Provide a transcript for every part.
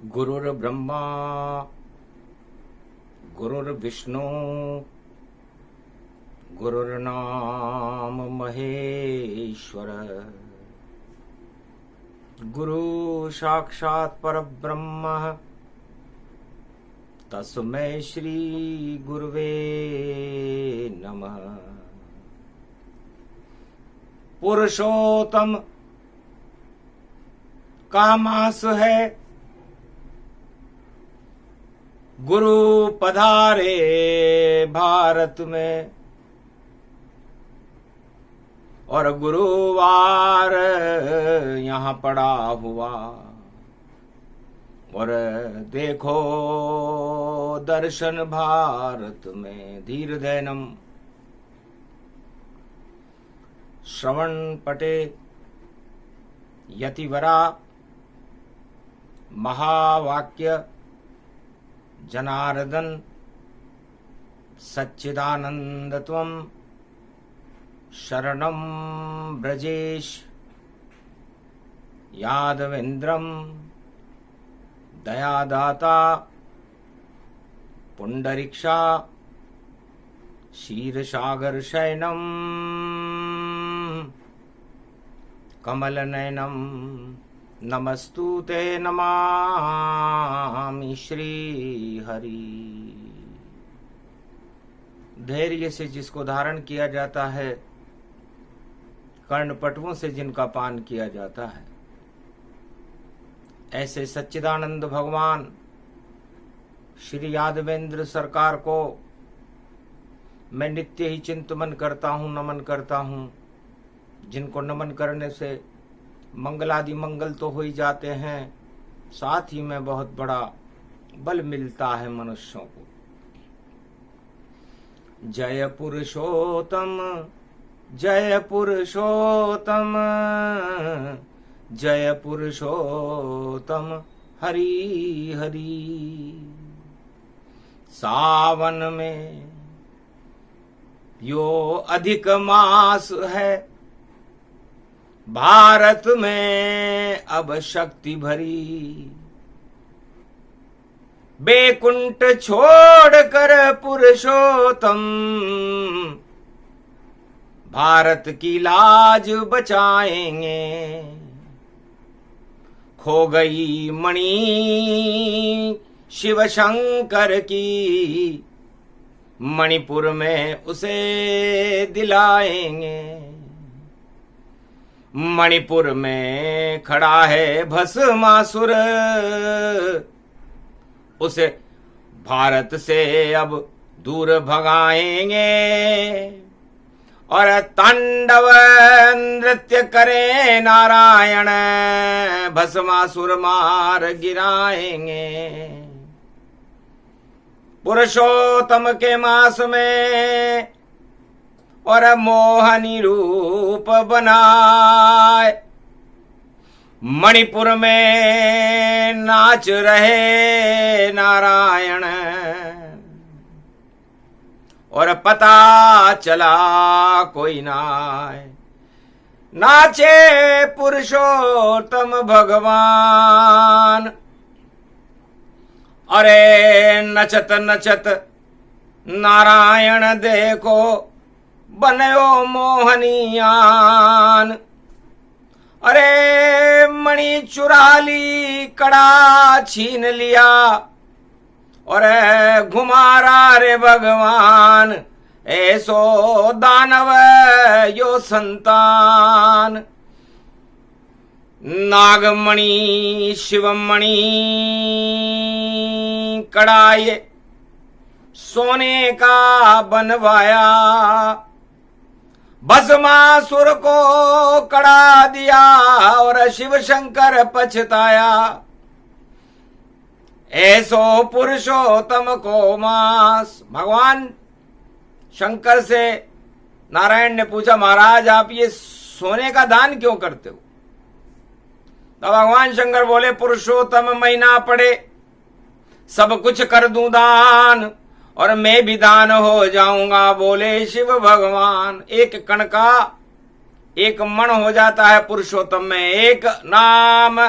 गुरुर्ब्रह्मा गुरुर्विष्णु गुरुर्नाम महेश्वर। गुरु साक्षात् परब्रह्म तस्मै श्री गुरुवे नमः। पुरुषोत्तम का मास है, गुरु पधारे भारत में, और गुरुवार यहाँ पड़ा हुआ। और देखो दर्शन भारत में धीर दैनम श्रवण पटे यतिवरा महावाक्य जनार्दन सच्चिदानंदत्वं शरणं ब्रजेश यादवेन्द्रं दयादाता पुंडरीक्षा क्षीरसागर शयनम कमलनयनम नमस्तुते नमामि श्री हरि। धैर्य से जिसको धारण किया जाता है, कर्णपटुओं से जिनका पान किया जाता है, ऐसे सच्चिदानंद भगवान श्री यादवेंद्र सरकार को मैं नित्य ही चिंतन करता हूँ, नमन करता हूँ। जिनको नमन करने से मंगलादि मंगल तो हो ही जाते हैं, साथ ही में बहुत बड़ा बल मिलता है मनुष्यों को। जय पुरुषोत्तम जय पुरुषोत्तम जय पुरुषोत्तम हरि हरि। सावन में यो अधिक मास है, भारत में अब शक्ति भरी। बेकुंठ छोड़कर पुरुषोत्तम भारत की लाज बचाएंगे। खो गई मणि शिव शंकर की, मणिपुर में उसे दिलाएंगे। मणिपुर में खड़ा है भस्मासुर, उसे भारत से अब दूर भगाएंगे। और तांडव नृत्य करे नारायण, भस्मासुर मार गिराएंगे। पुरुषोत्तम के मास में और मोहनी रूप बनाए, मणिपुर में नाच रहे नारायण। और पता चला कोई नाचे पुरुषोत्तम भगवान। अरे नचत नचत नारायण देखो बनयो मोहनियान। अरे मणि चुरा ली, कड़ा छीन लिया, और घुमारा रे भगवान। ऐसो दानव यो संतान। नागमणि शिवमणि कड़ाए सोने का बनवाया, भस्मासुर को कड़ा दिया और शिव शंकर पछताया। ऐसो पुरुषोत्तम को मास। भगवान शंकर से नारायण ने पूछा, महाराज आप ये सोने का दान क्यों करते हो? तो भगवान शंकर बोले, पुरुषोत्तम महीना पड़े सब कुछ कर दूं दान, और मैं भी दान हो जाऊंगा। बोले शिव भगवान, एक कण का एक मन हो जाता है पुरुषोत्तम में, एक नाम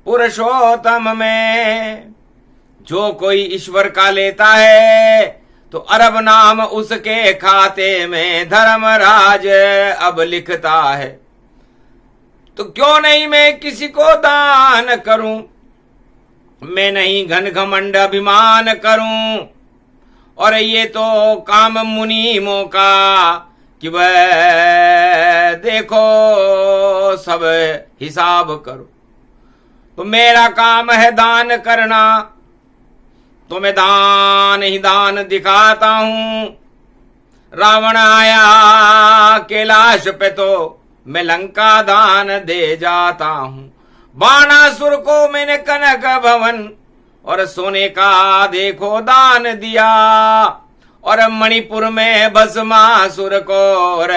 पुरुषोत्तम में। जो कोई ईश्वर का लेता है तो अरब नाम उसके खाते में धर्मराज अब लिखता है। तो क्यों नहीं मैं किसी को दान करूं, मैं नहीं घन घमंड अभिमान करूं। और ये तो काम मुनीमों का कि वह देखो सब हिसाब करो। तो मेरा काम है दान करना, तो मैं दान ही दान दिखाता हूं। रावण आया कैलाश पे तो मैं लंका दान दे जाता हूं। बाणासुर को मैंने कनक भवन और सोने का देखो दान दिया। और मणिपुर में भस्मासुर को और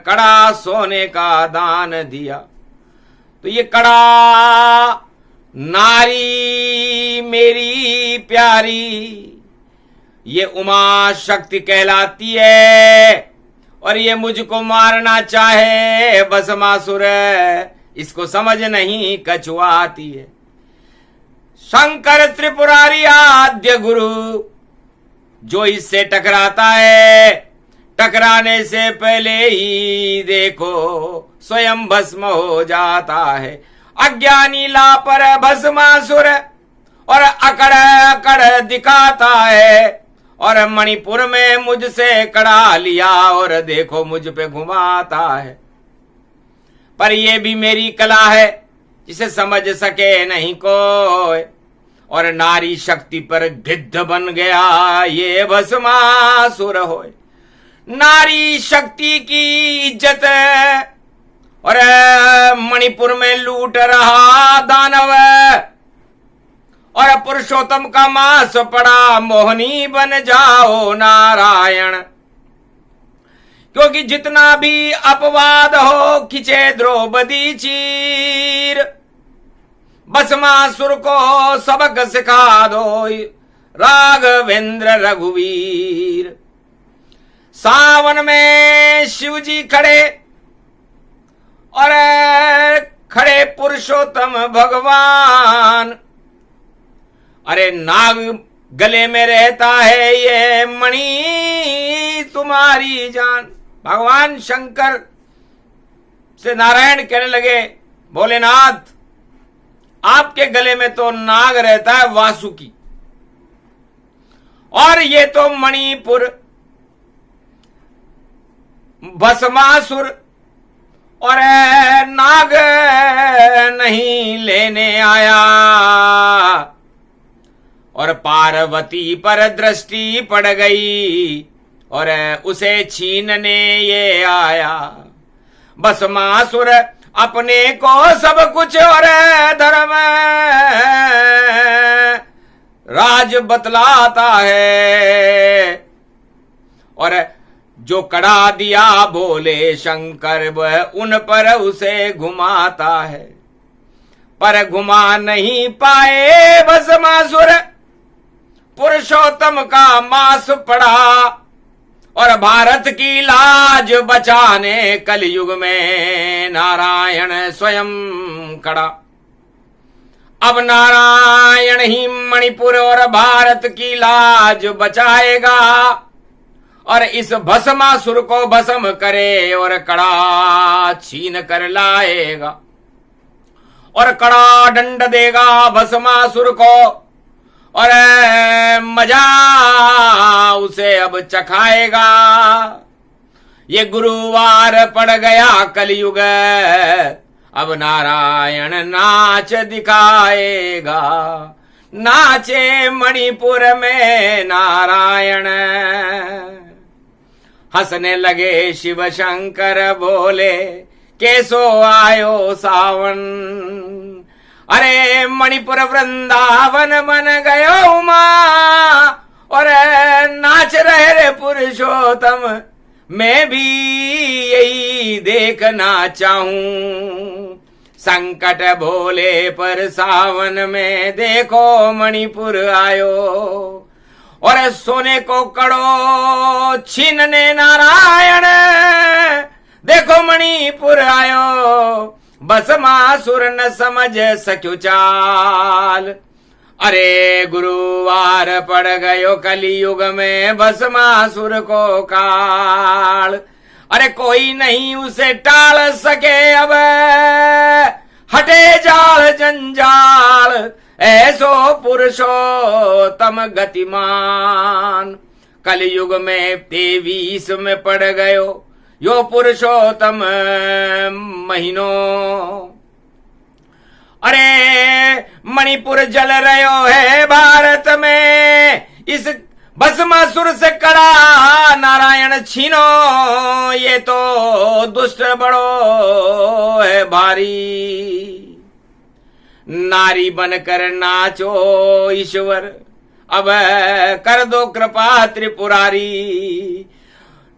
कड़ा सोने का दान दिया। तो ये कड़ा नारी मेरी प्यारी, ये उमा शक्ति कहलाती है। और ये मुझको मारना चाहे भस्मासुर, इसको समझ नहीं कछुआती है। शंकर त्रिपुरारी आद्य गुरु, जो इससे टकराता है टकराने से पहले ही देखो स्वयं भस्म हो जाता है। अज्ञानी लापर भस्मासुर और अकड़ अकड़ दिखाता है। और मणिपुर में मुझसे कड़ा लिया और देखो मुझ पे घुमाता है। पर ये भी मेरी कला है जिसे समझ सके नहीं कोई। और नारी शक्ति पर गिद्ध बन गया ये भस्मासुर होए। नारी शक्ति की इज्जत और मणिपुर में लूट रहा दानव। और पुरुषोत्तम का मांस पड़ा, मोहनी बन जाओ नारायण। क्योंकि जितना भी अपवाद हो खिंचे द्रौपदी चीर। भस्मासुर को सबक सिखा दो राघवेंद्र रघुवीर। सावन में शिव जी खड़े और खड़े पुरुषोत्तम भगवान। अरे नाग गले में रहता है ये मणि तुम्हारी जान। भगवान शंकर से नारायण कहने लगे, भोलेनाथ आपके गले में तो नाग रहता है वासुकी, और ये तो मणिपुर भस्मासुर और नाग नहीं लेने आया। और पार्वती पर दृष्टि पड़ गई और उसे छीनने ये आया। भस्मासुर अपने को सब कुछ और धर्म राज बतलाता है। और जो कड़ा दिया भोले शंकर वह उन पर उसे घुमाता है। पर घुमा नहीं पाए भस्मासुर, पुरुषोत्तम का मांस पड़ा। और भारत की लाज बचाने कलयुग में नारायण स्वयं खड़ा। अब नारायण ही मणिपुर और भारत की लाज बचाएगा। और इस भस्मासुर को भस्म करे और कड़ा छीन कर लाएगा। और कड़ा दंड देगा भस्मासुर को और मजा उसे अब चखाएगा। ये गुरुवार पड़ गया कलयुग, अब नारायण नाच दिखाएगा। नाचे मणिपुर में नारायण। हंसने लगे शिव शंकर बोले, कैसो आयो सावन। अरे मणिपुर वृंदावन बन गयो मां और नाच रहे रे पुरुषोत्तम। मैं भी यही देखना चाहूं। संकट भोले पर सावन में देखो मणिपुर आयो। और सोने को कड़ो छीनने नारायण देखो मणिपुर आयो, भस्मासुर न समझ सक्यो चाल। अरे गुरुवार पड़ गयो कलियुग में भस्मासुर को काल। अरे कोई नहीं उसे टाल सके अब, हटे जाल जंजाल, ऐसो पुरुषोत्तम गतिमान। कलयुग में 23 में पड़ गयो यो पुरुषोत्तम महीनो। अरे मणिपुर जल रहो है भारत में, इस भस्मासुर से कड़ा नारायण छीनो। ये तो दुष्ट बड़ो है भारी, नारी बनकर नाचो ईश्वर, अब कर दो कृपा त्रिपुरारी।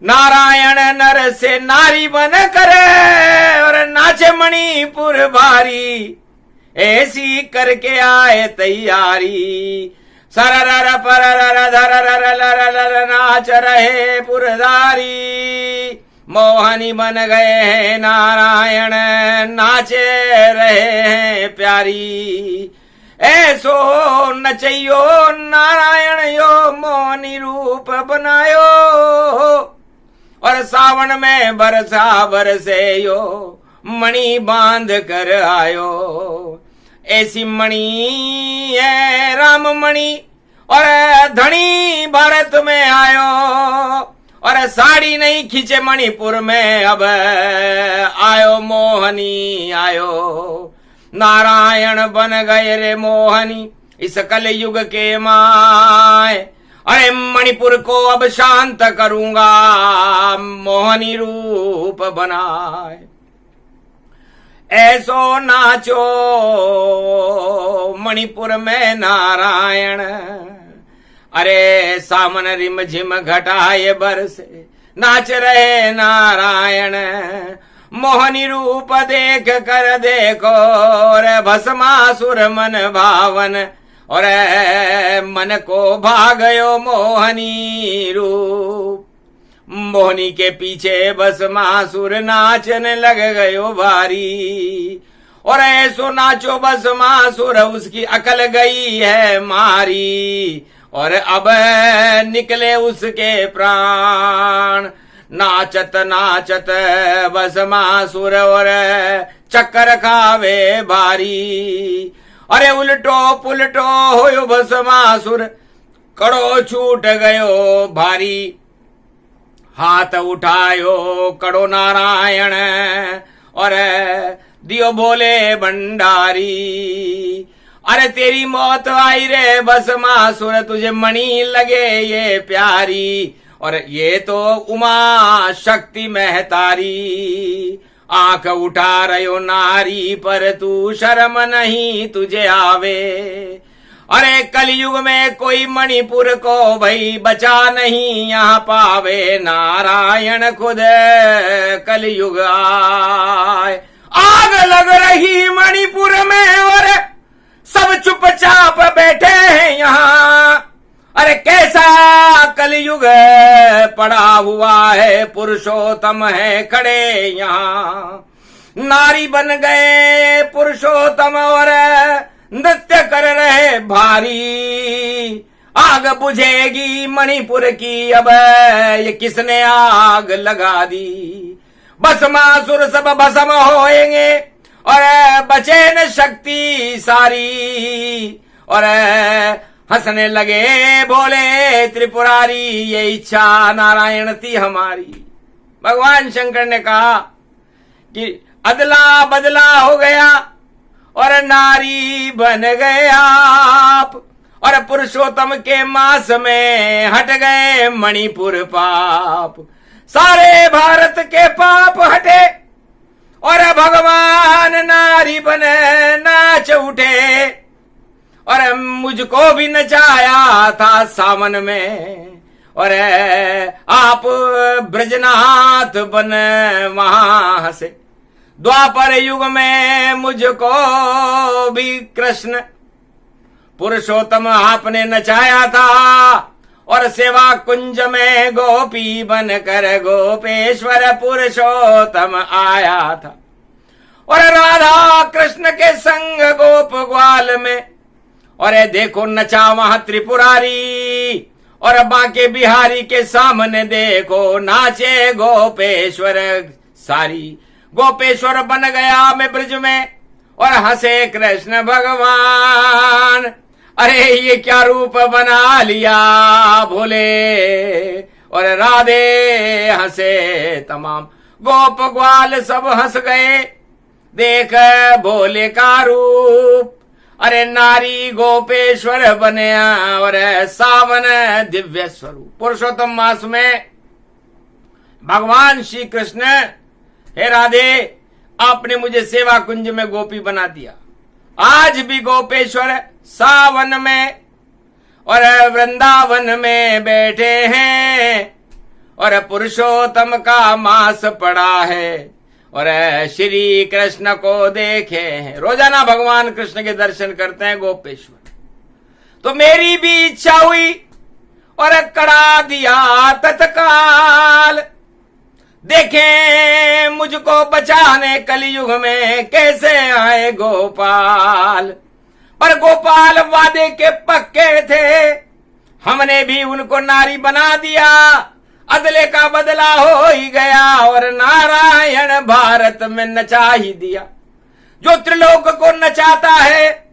नारायण नर से नारी बन करे और नाचे मणिपुर भारी, ऐसी करके आए तैयारी। सरर परर धर नाच रहे पुरधारी, मोहनी बन गए हैं नारायण, नाचे रहे हैं प्यारी। ऐसो नचैयो नारायण यो मोहनी रूप बनायो, और सावन में बरसा बरसे यो मणि बांध कर आयो। ऐसी मणि है राम मणि और धनी भारत में आयो, और साड़ी नहीं खींचे मणिपुर में अब आयो मोहनी आयो। नारायण बन गए रे मोहनी इस कलयुग के माय। अरे मणिपुर को अब शांत करूंगा मोहनी रूप बनाए। ऐसो नाचो मणिपुर में नारायण। अरे सामन रिम झिम घटाए बरसे नाच रहे नारायण। मोहनी रूप देख कर देखो रे भस्मासुर मन भावन, और मन को भागयो मोहनी रूप। मोहनी के पीछे भस्मासुर नाचने लग गयो भारी, और ऐसो नाचो भस्मासुर उसकी अकल गई है मारी, और अब निकले उसके प्राण। नाचत नाचत भस्मासुर और चक्कर खावे भारी। अरे उल्टो पुलटो होयो भस्मासुर, कड़ो छूट गयो भारी। हाथ उठायो कड़ो नारायण और दियो बोले भंडारी। अरे तेरी मौत आई रे भस्मासुर, तुझे मणि लगे ये प्यारी, और ये तो उमा शक्ति महतारी। आंख उठा रहो नारी पर तू शर्म नहीं तुझे आवे। अरे कलयुग में कोई मणिपुर को भाई बचा नहीं यहाँ पावे। नारायण खुद कलयुग आए। आग लग रही मणिपुर में और सब चुपचाप बैठे हैं यहाँ। अरे कैसा कलयुग पड़ा हुआ है, पुरुषोत्तम है खड़े यहाँ। नारी बन गए पुरुषोत्तम और नृत्य कर रहे भारी। आग बुझेगी मणिपुर की, अब ये किसने आग लगा दी। भस्मासुर सब भस्म होएंगे और बचे न शक्ति सारी। और हंसने लगे बोले त्रिपुरारी, ये इच्छा नारायण थी हमारी। भगवान शंकर ने कहा कि अदला बदला हो गया और नारी बन गए आप, और पुरुषोत्तम के मास में हट गए मणिपुर पाप। सारे भारत के पाप हटे और भगवान नारी बने नाच उठे। और मुझको भी नचाया था सावन में, और आप ब्रजनाथ बन वहां हंसे। द्वापर युग में मुझको भी कृष्ण पुरुषोत्तम आपने नचाया था, और सेवा कुंज में गोपी बनकर गोपेश्वर पुरुषोत्तम आया था। और राधा कृष्ण के संग गोप ग्वाल में, और देखो नचा वहां त्रिपुरारी, और बांके बिहारी के सामने देखो नाचे गोपेश्वर सारी। गोपेश्वर बन गया मैं ब्रज में, और हंसे कृष्ण भगवान। अरे ये क्या रूप बना लिया भोले, और राधे हंसे तमाम। गोप ग्वाल सब हंस गए देख भोले का रूप। अरे नारी गोपेश्वर बने और सावन दिव्य स्वरूप। पुरुषोत्तम मास में भगवान श्री कृष्ण, हे राधे आपने मुझे सेवा कुंज में गोपी बना दिया। आज भी गोपेश्वर सावन में और वृंदावन में बैठे हैं, और पुरुषोत्तम का मास पड़ा है, और श्री कृष्ण को देखे हैं। रोजाना भगवान कृष्ण के दर्शन करते हैं गोपेश्वर। तो मेरी भी इच्छा हुई और करा दिया तत्काल। देखें मुझको बचाने कलयुग में कैसे आए गोपाल। पर गोपाल वादे के पक्के थे, हमने भी उनको नारी बना दिया। अदले का बदला हो ही गया, और नारायण भारत में नचा ही दिया। जो त्रिलोक को नचाता है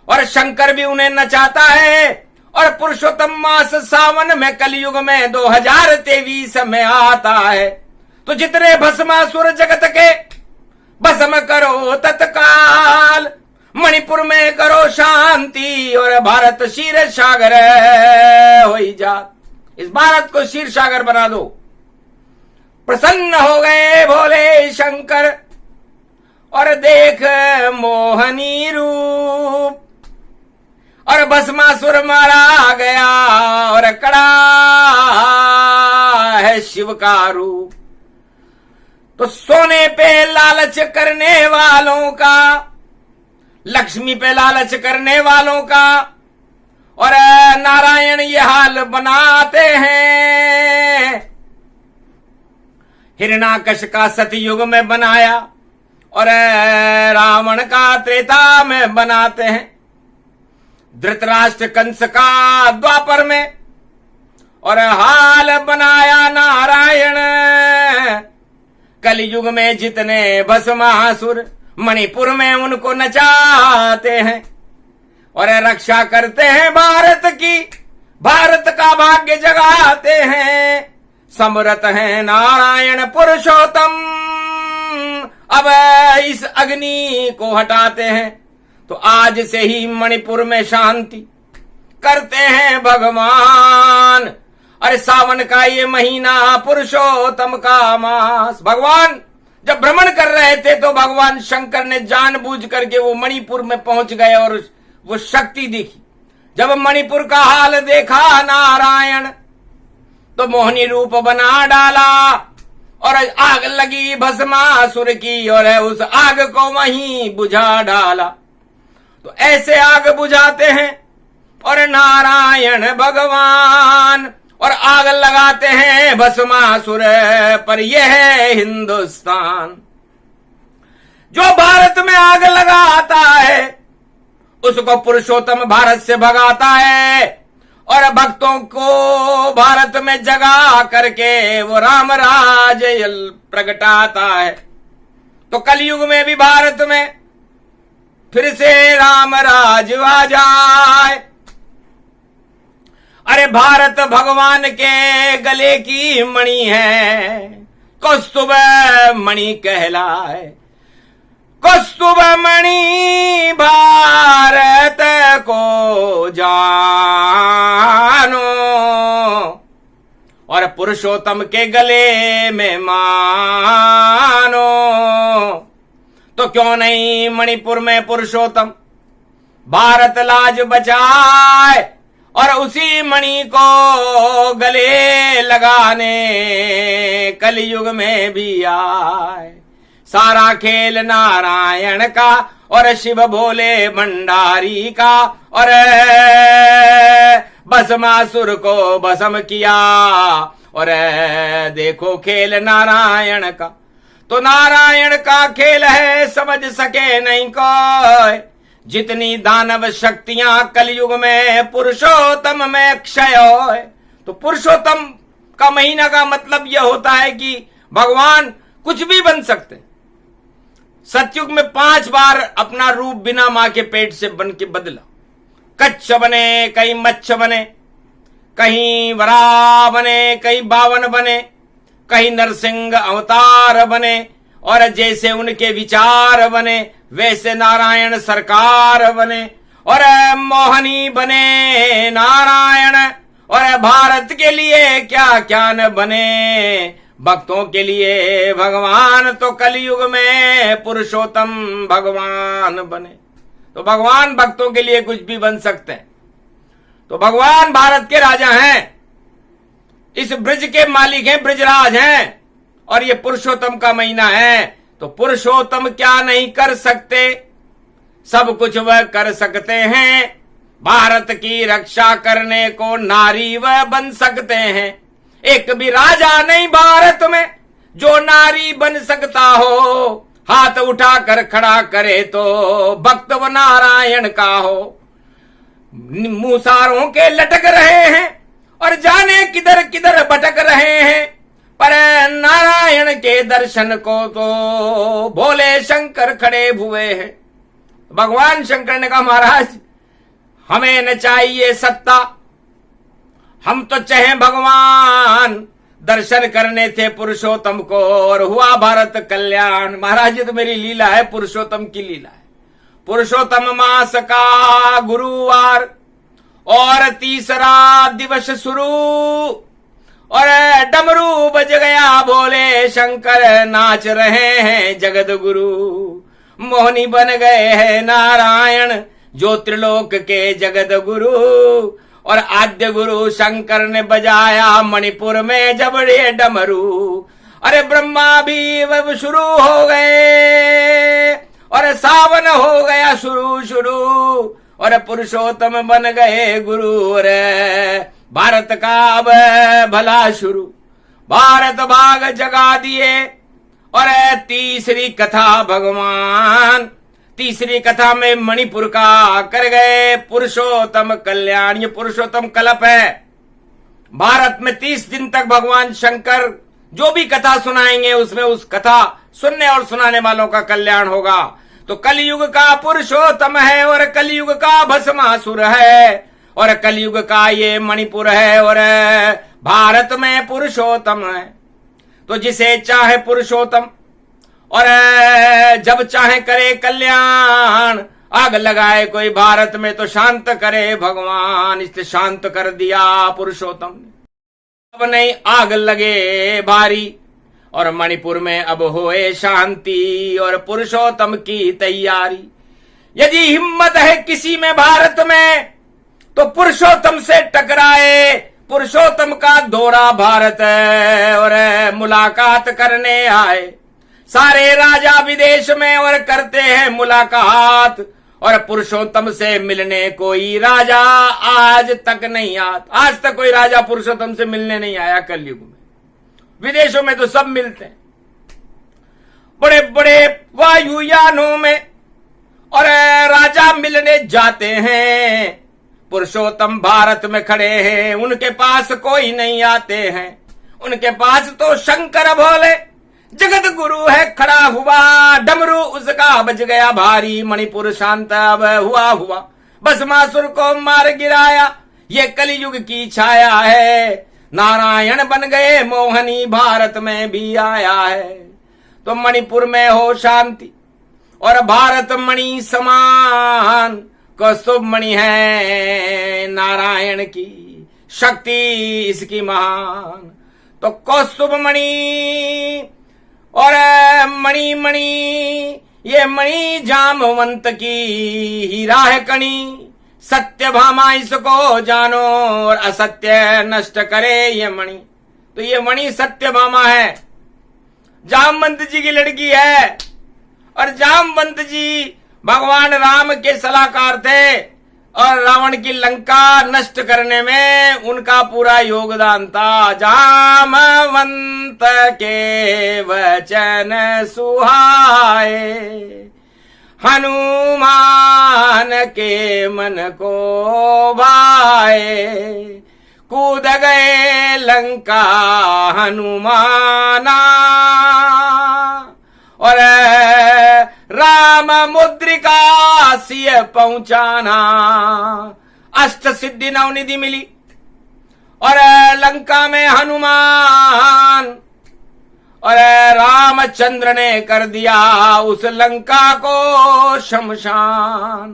और शंकर भी उन्हें नचाता है। और पुरुषोत्तम मास सावन में कलयुग में 2023 में आता है। तो जितने भस्मासुर जगत के भस्म करो तत्काल। मणिपुर में करो शांति, और भारत क्षीर सागर हो जा। इस भारत को क्षीर सागर बना दो। प्रसन्न हो गए भोले शंकर, और देख मोहनी रूप। और भस्मासुर मारा गया, और कड़ा है शिव का रूप। तो सोने पे लालच करने वालों का, लक्ष्मी पे लालच करने वालों का, और नारायण ये हाल बनाते हैं। हिरण्याकश का सतयुग में बनाया, और रावण का त्रेता में बनाते हैं। धृतराष्ट्र कंस का द्वापर में, और हाल बनाया नारायण। कलयुग में जितने भस्मासुर मणिपुर में उनको नचाते हैं, और रक्षा करते हैं भारत की। भारत का भाग्य जगाते हैं। समरथ है नारायण पुरुषोत्तम। अब इस अग्नि को हटाते हैं, तो आज से ही मणिपुर में शांति करते हैं भगवान। अरे सावन का ये महीना, पुरुषोत्तम का मास। भगवान जब भ्रमण कर रहे थे तो भगवान शंकर ने जानबूझ करके वो मणिपुर में पहुंच गए और वो शक्ति देखी। जब मणिपुर का हाल देखा नारायण, तो मोहनी रूप बना डाला, और आग लगी भस्मासुर की, और उस आग को वहीं बुझा डाला। तो ऐसे आग बुझाते हैं और नारायण भगवान, और आग लगाते हैं भस्मासुर पर। यह है हिंदुस्तान। जो भारत में आग लगाता है उसको पुरुषोत्तम भारत से भगाता है, और भक्तों को भारत में जगा करके वो राम राज प्रगटाता है। तो कलयुग में भी भारत में फिर से राम राज आ जाए। अरे भारत भगवान के गले की मणि है, कौस्तुभ मणि कहलाए। कौस्तुभ मणि भारत को जानो, और पुरुषोत्तम के गले में मानो। तो क्यों नहीं मणिपुर में पुरुषोत्तम भारत लाज बचाए, और उसी मणि को गले लगाने कलयुग में भी आए। सारा खेल नारायण का और शिव भोले भंडारी का, और भस्मासुर को भस्म किया। और देखो खेल नारायण का, तो नारायण का खेल है समझ सके नहीं कोई। जितनी दानव शक्तियां कलयुग में पुरुषोत्तम में क्षय होए। तो पुरुषोत्तम का महीना का मतलब यह होता है कि भगवान कुछ भी बन सकते। सतयुग में 5 बार अपना रूप बिना मां के पेट से बन के बदला। कच्छ बने, कहीं मच्छ बने, कहीं वराह बने, कहीं बावन बने, कहीं नरसिंह अवतार बने। और जैसे उनके विचार बने वैसे नारायण सरकार बने। और मोहनी बने नारायण। और भारत के लिए क्या क्या न बने। भक्तों के लिए भगवान तो कलयुग में पुरुषोत्तम भगवान बने। तो भगवान भक्तों के लिए कुछ भी बन सकते हैं। तो भगवान भारत के राजा हैं, इस ब्रज के मालिक हैं, ब्रजराज हैं। और ये पुरुषोत्तम का महीना है। तो पुरुषोत्तम क्या नहीं कर सकते, सब कुछ वह कर सकते हैं। भारत की रक्षा करने को नारी वह बन सकते हैं। एक भी राजा नहीं भारत में जो नारी बन सकता हो। हाथ उठाकर खड़ा करे तो भक्त व नारायण का हो। मूसारों के लटक रहे हैं और जाने किधर किधर भटक रहे हैं, पर नारायण के दर्शन को तो भोले शंकर खड़े हुए हैं। भगवान शंकर ने कहा महाराज हमें न चाहिए सत्ता, हम तो चाहे भगवान दर्शन करने थे पुरुषोत्तम को और हुआ भारत कल्याण। महाराज ये तो मेरी लीला है, पुरुषोत्तम की लीला है। पुरुषोत्तम मास का गुरुवार और तीसरा दिवस शुरू और डमरू बज गया, भोले शंकर नाच रहे हैं जगत गुरु। मोहनी बन गए हैं नारायण जो त्रिलोक के जगत गुरु। और आद्य गुरु शंकर ने बजाया मणिपुर में जबड़े डमरू। अरे ब्रह्मा भी वह शुरू हो गए और सावन हो गया शुरू और पुरुषोत्तम बन गए गुरु। रे भारत का अब भला शुरू, भारत भाग जगा दिए। और तीसरी कथा भगवान, तीसरी कथा में मणिपुर का कर गए पुरुषोत्तम कल्याण। ये पुरुषोत्तम कल्प है। भारत में 30 दिन तक भगवान शंकर जो भी कथा सुनाएंगे उसमें उस कथा सुनने और सुनाने वालों का कल्याण होगा। तो कलयुग का पुरुषोत्तम है और कलयुग का भस्मासुर है और कलयुग का ये मणिपुर है और भारत में पुरुषोत्तम है। तो जिसे चाहे पुरुषोत्तम और जब चाहे करे कल्याण। आग लगाए कोई भारत में तो शांत करे भगवान, इससे शांत कर दिया पुरुषोत्तम ने। अब नहीं आग लगे भारी और मणिपुर में अब होए शांति और पुरुषोत्तम की तैयारी। यदि हिम्मत है किसी में भारत में तो पुरुषोत्तम से टकराए। पुरुषोत्तम का दौरा भारत और मुलाकात करने आए। सारे राजा विदेश में और करते हैं मुलाकात और पुरुषोत्तम से मिलने कोई राजा आज तक नहीं आता। आज तक कोई राजा पुरुषोत्तम से मिलने नहीं आया कलयुग में। विदेशों में तो सब मिलते हैं, बड़े बड़े वायुयानों में और राजा मिलने जाते हैं। पुरुषोत्तम भारत में खड़े हैं, उनके पास कोई नहीं आते हैं। उनके पास तो शंकर भोले जगत गुरु है खड़ा हुआ। डमरू उसका बज गया भारी, मणिपुर शांत अब हुआ। भस्मासुर को मार गिराया, ये कलयुग की छाया है। नारायण बन गए मोहनी भारत में भी आया है। तो मणिपुर में हो शांति और भारत मणि समान। कौस्तुभ मणि है नारायण की शक्ति इसकी महान। तो कौस्तुभ मणि और मणि मणि ये मणि जामवंत की हीरा है कणी। सत्य भामा इसको जानो और असत्य नष्ट करे ये मणि। तो ये मणि सत्य भामा है, जामवंत जी की लड़की है। और जामवंत जी भगवान राम के सलाहकार थे और रावण की लंका नष्ट करने में उनका पूरा योगदान था। जामवंत के वचन सुहाए, हनुमान के मन को भाए, कूद गए लंका हनुमाना, और राम मुद्रिका सिय पहुंचाना। अष्ट सिद्धि नवनिधि मिली और लंका में हनुमान और रामचंद्र ने कर दिया उस लंका को शमशान।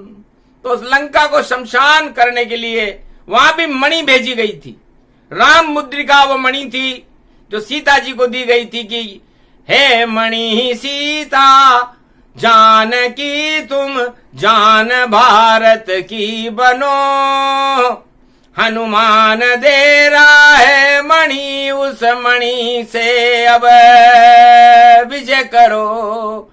तो उस लंका को शमशान करने के लिए वहां भी मणि भेजी गई थी। राम मुद्रिका वो मणि थी जो सीता जी को दी गई थी कि हे मणि सीता जानकी तुम जान भारत की बनो, हनुमान दे रहा है मणि, उस मणि से अब विजय करो।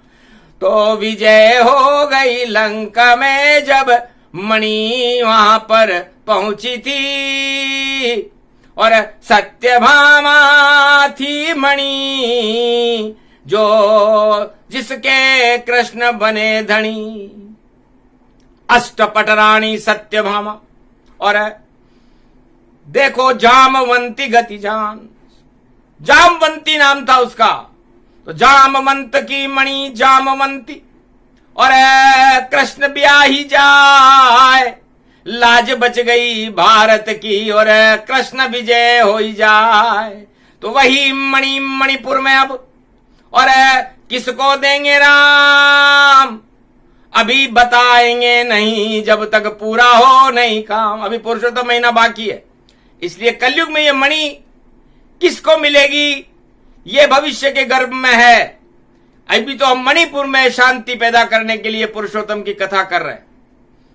तो विजय हो गई लंका में जब मणि वहां पर पहुंची थी, और सत्यभामा थी मणि जो जिसके कृष्ण बने धनी। अष्टपट रानी सत्यभामा, और देखो जामवंती गति जान, जामवंती नाम था उसका। तो जामवंत की मणि जामवंती, और कृष्ण ब्याही जाए, लाज बच गई भारत की, और कृष्ण विजय हो जाए। तो वही मणि मणिपुर में अब, और किसको देंगे राम अभी बताएंगे नहीं, जब तक पूरा हो नहीं काम। अभी पुरुषोत्तम महीना बाकी है, इसलिए कलयुग में ये मणि किसको मिलेगी ये भविष्य के गर्भ में है। अभी तो हम मणिपुर में शांति पैदा करने के लिए पुरुषोत्तम की कथा कर रहे हैं।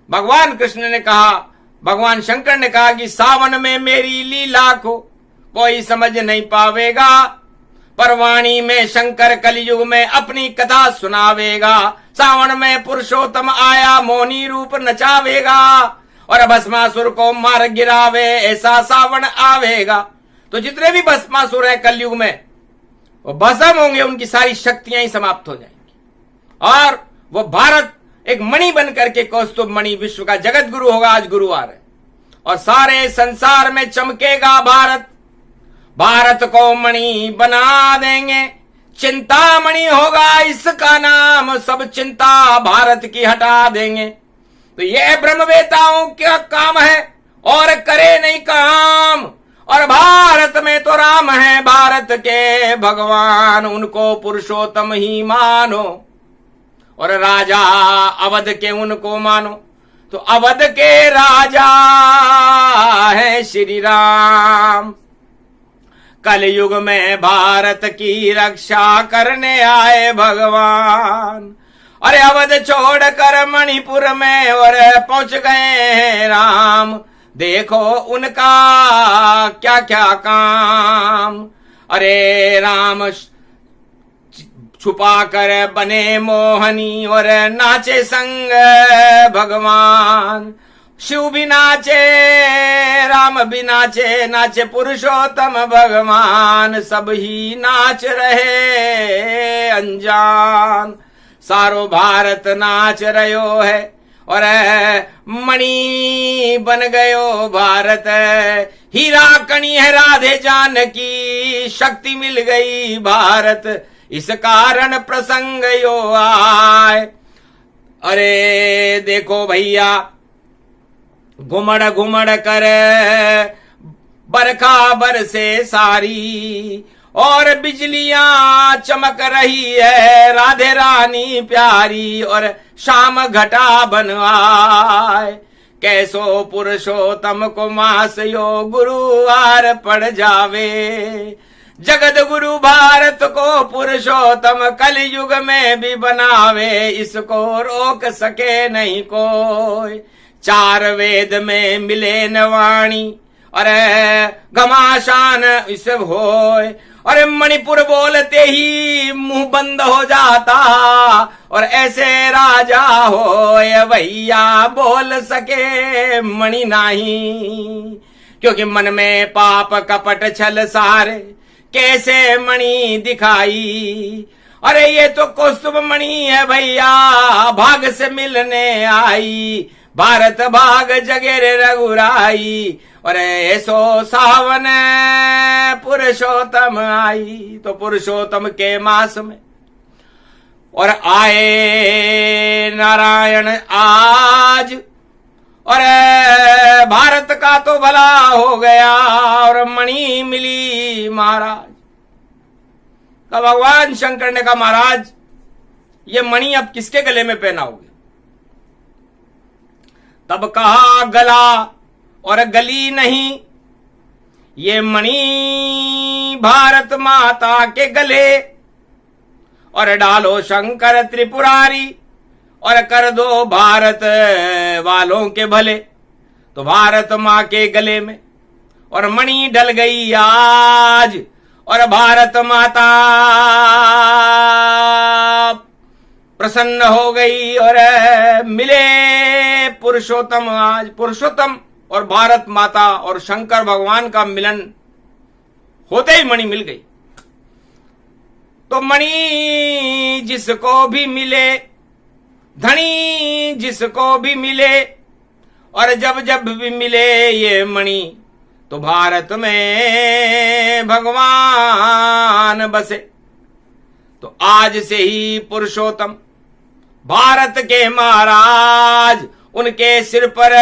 भगवान कृष्ण ने कहा, भगवान शंकर ने कहा कि सावन में मेरी लीला को कोई समझ नहीं पावेगा, पर वाणी में शंकर कलयुग में अपनी कथा सुनावेगा। सावन में पुरुषोत्तम आया मोनी रूप नचावेगा, और भस्मासुर को मार गिरावे ऐसा सावन आवेगा। तो जितने भी भस्मासुर हैं कलयुग में वो भस्म होंगे, उनकी सारी शक्तियां ही समाप्त हो जाएंगी, और वो भारत एक मणि बन करके कौस्तुभ मणि विश्व का जगत गुरु होगा। आज गुरुवार है और सारे संसार में चमकेगा भारत। भारत को मणि बना देंगे, चिंतामणि होगा इसका नाम, सब चिंता भारत की हटा देंगे। तो यह ब्रह्मवेताओं का काम है और करे नहीं काम। और भारत में तो राम है भारत के भगवान, उनको पुरुषोत्तम ही मानो, और राजा अवध के उनको मानो। तो अवध के राजा है श्री राम, कलयुग में भारत की रक्षा करने आए भगवान। अरे अवध छोड़कर मणिपुर में और पहुंच गए राम, देखो उनका क्या क्या काम। अरे राम छुपा कर बने मोहनी और नाचे संग भगवान। शिव भी नाचे, राम भी नाचे, नाचे पुरुषोत्तम भगवान, सब ही नाच रहे अनजान। सारो भारत नाच रहो है और मणि बन गयो भारत। हीरा कणी है राधे जानकी, शक्ति मिल गई भारत, इस कारण प्रसंग यो आए। अरे देखो भैया घुमड़ घुमड़ कर बरखा बरसे सारी, और बिजलियां चमक रही है राधे रानी प्यारी, और शाम घटा बन आए। कैसो पुरुषोत्तम को मास यो गुरुवार पड़ जावे। जगत गुरु भारत को पुरुषोत्तम कलयुग में भी बनावे, इसको रोक सके नहीं कोई। चार वेद में मिले न वाणी अरे घमासान इसे होए। अरे मणिपुर बोलते ही मुंह बंद हो जाता, और ऐसे राजा होए भैया बोल सके मणि नाही। क्योंकि मन में पाप कपट छल सारे कैसे मणि दिखाई। अरे ये तो कौस्तुभ मणि है भैया भाग से मिलने आई, भारत भाग जगेरे रघुराई। और ऐसो सावन पुरुषोत्तम आई। तो पुरुषोत्तम के मास में और आए नारायण आज, और भारत का तो भला हो गया और मणि मिली महाराज। तो भगवान शंकर ने कहा महाराज ये मणि अब किसके गले में पहनाओगे? तब कहा गला और गली नहीं, ये मणि भारत माता के गले, और डालो शंकर त्रिपुरारी और कर दो भारत वालों के भले। तो भारत माँ के गले में और मणि डल गई आज, और भारत माता प्रसन्न हो गई और मिले पुरुषोत्तम आज। पुरुषोत्तम और भारत माता और शंकर भगवान का मिलन होते ही मणि मिल गई। तो मणि जिसको भी मिले, धनी जिसको भी मिले, और जब जब भी मिले ये मणि, तो भारत में भगवान बसे। तो आज से ही पुरुषोत्तम भारत के महाराज, उनके सिर पर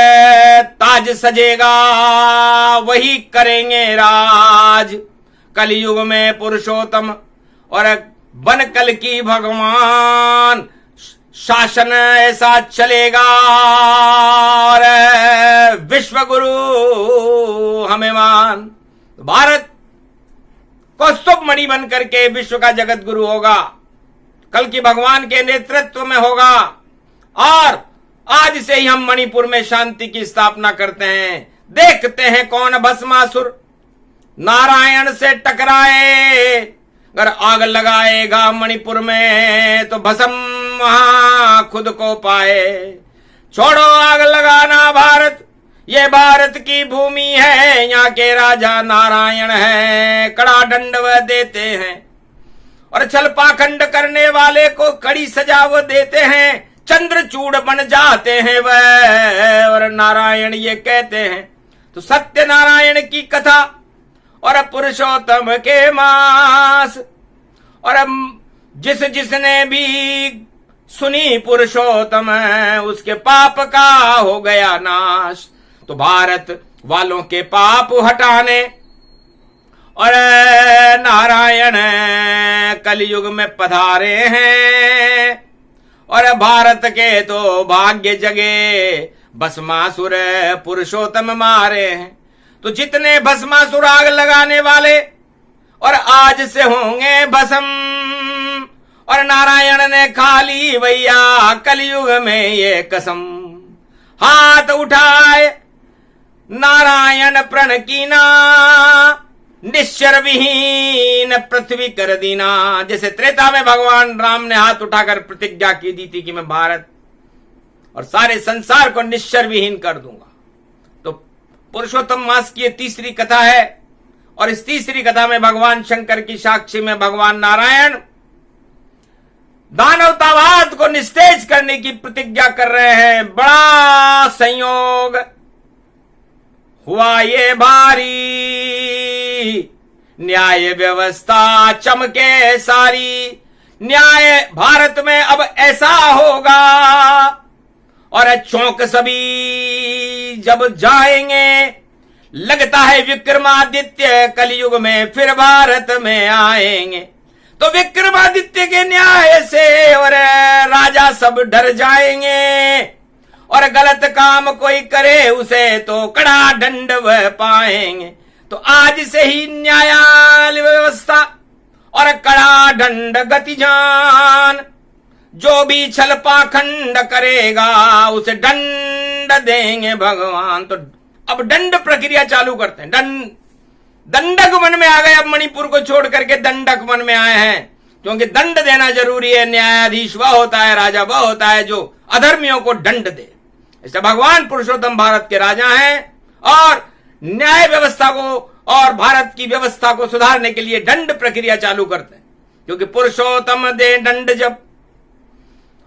ताज सजेगा, वही करेंगे राज। कलयुग में पुरुषोत्तम और बनकल की भगवान, शासन ऐसा चलेगा और विश्व गुरु हमें मान। भारत कौस्तुभ मणि बन करके विश्व का जगत गुरु होगा, कल की भगवान के नेतृत्व में होगा। और आज से ही हम मणिपुर में शांति की स्थापना करते हैं। देखते हैं कौन भस्मासुर नारायण से टकराए। अगर आग लगाएगा मणिपुर में तो भस्म वहां खुद को पाए। छोड़ो आग लगाना भारत, ये भारत की भूमि है, यहाँ के राजा नारायण है, कड़ा दंड वह देते हैं और छल पाखंड करने वाले को कड़ी सजा वो देते हैं। चंद्रचूड़ बन जाते हैं वह, और नारायण ये कहते हैं। तो सत्य नारायण की कथा और पुरुषोत्तम के मास, और जिसने भी सुनी पुरुषोत्तम उसके पाप का हो गया नाश। तो भारत वालों के पाप हटाने और नारायण कलयुग में पधारे हैं, और भारत के तो भाग्य जगे, भस्मासुर पुरुषोत्तम मारे हैं। तो जितने भस्मासुर आग लगाने वाले और आज से होंगे भस्म, और नारायण ने खा ली भैया कलयुग में ये कसम। हाथ उठाए नारायण प्रण कीना, निश्चर विहीन पृथ्वी कर दीना। जैसे त्रेता में भगवान राम ने हाथ उठाकर प्रतिज्ञा की दी थी कि मैं भारत और सारे संसार को निश्चर विहीन कर दूंगा। तो पुरुषोत्तम मास की तीसरी कथा है, और इस तीसरी कथा में भगवान शंकर की साक्षी में भगवान नारायण दानवतावाद को निस्तेज करने की प्रतिज्ञा कर रहे हैं। बड़ा संयोग हुआ ये भारी, न्याय व्यवस्था चमके सारी। न्याय भारत में अब ऐसा होगा, और चौंक सभी जब जाएंगे। लगता है विक्रमादित्य कलयुग में फिर भारत में आएंगे। तो विक्रमादित्य के न्याय से और राजा सब डर जाएंगे, और गलत काम कोई करे उसे तो कड़ा दंड वह पाएंगे। तो आज से ही न्यायालय व्यवस्था और कड़ा दंड गति जान। जो भी छल पाखंड करेगा उसे दंड देंगे भगवान। तो अब दंड प्रक्रिया चालू करते हैं। दंडक वन में आ गए, अब मणिपुर को छोड़ करके दंडक वन में आए हैं, क्योंकि दंड देना जरूरी है। न्यायाधीश वह होता है, राजा वह होता है जो अधर्मियों को दंड दे। इसलिए भगवान पुरुषोत्तम भारत के राजा हैं और न्याय व्यवस्था को और भारत की व्यवस्था को सुधारने के लिए दंड प्रक्रिया चालू करते हैं, क्योंकि पुरुषोत्तम दे दंड जब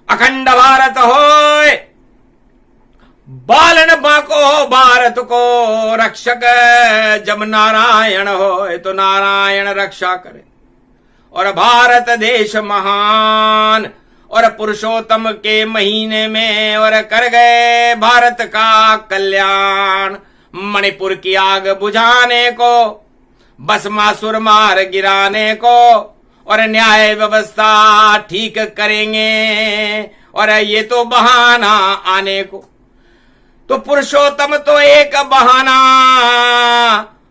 अखंड भारत होए, बालन बाको हो भारत को रक्षक, जब नारायण होए तो नारायण रक्षा करे। और भारत देश महान और पुरुषोत्तम के महीने में और कर गए भारत का कल्याण। मणिपुर की आग बुझाने को, भस्मासुर मार गिराने को और न्याय व्यवस्था ठीक करेंगे, और ये तो बहाना आने को। तो पुरुषोत्तम तो एक बहाना,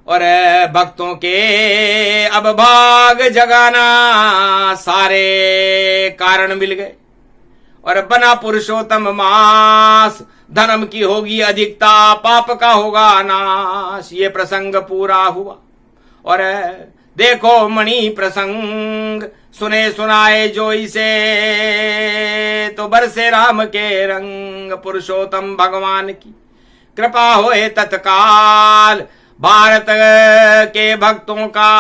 और भक्तों के अब भाग जगाना, सारे कारण मिल गए। और बना पुरुषोत्तम मास, धर्म की होगी अधिकता, पाप का होगा नाश। ये प्रसंग पूरा हुआ। और देखो मणि प्रसंग, सुने सुनाए जो इसे, तो बरसे राम के रंग। पुरुषोत्तम भगवान की कृपा होए तत्काल, भारत के भक्तों का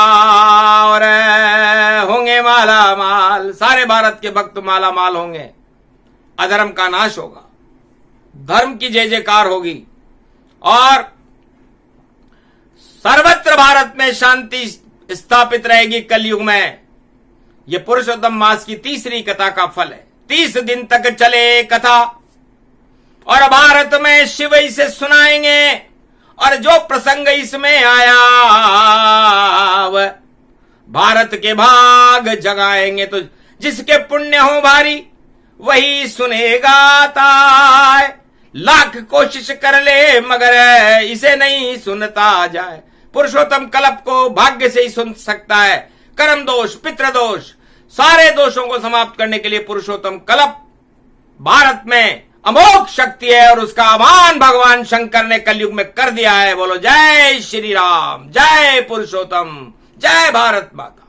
और होंगे माला माल। सारे भारत के भक्त माला माल होंगे, अधर्म का नाश होगा, धर्म की जय जयकार होगी और सर्वत्र भारत में शांति स्थापित रहेगी कलयुग में। यह पुरुषोत्तम मास की तीसरी कथा का फल है। 30 दिन तक चले कथा और भारत में शिव इसे सुनाएंगे, और जो प्रसंग इसमें आया वह भारत के भाग जगाएंगे। तो जिसके पुण्य हो भारी वही सुनेगा ताय, लाख कोशिश कर ले मगर इसे नहीं सुनता जाए। पुरुषोत्तम कल्प को भाग्य से ही सुन सकता है। कर्म दोष, पितृदोष, सारे दोषों को समाप्त करने के लिए पुरुषोत्तम कल्प भारत में अमोघ शक्ति है, और उसका आह्वान भगवान शंकर ने कलयुग में कर दिया है। बोलो जय श्री राम, जय पुरुषोत्तम, जय भारत माता।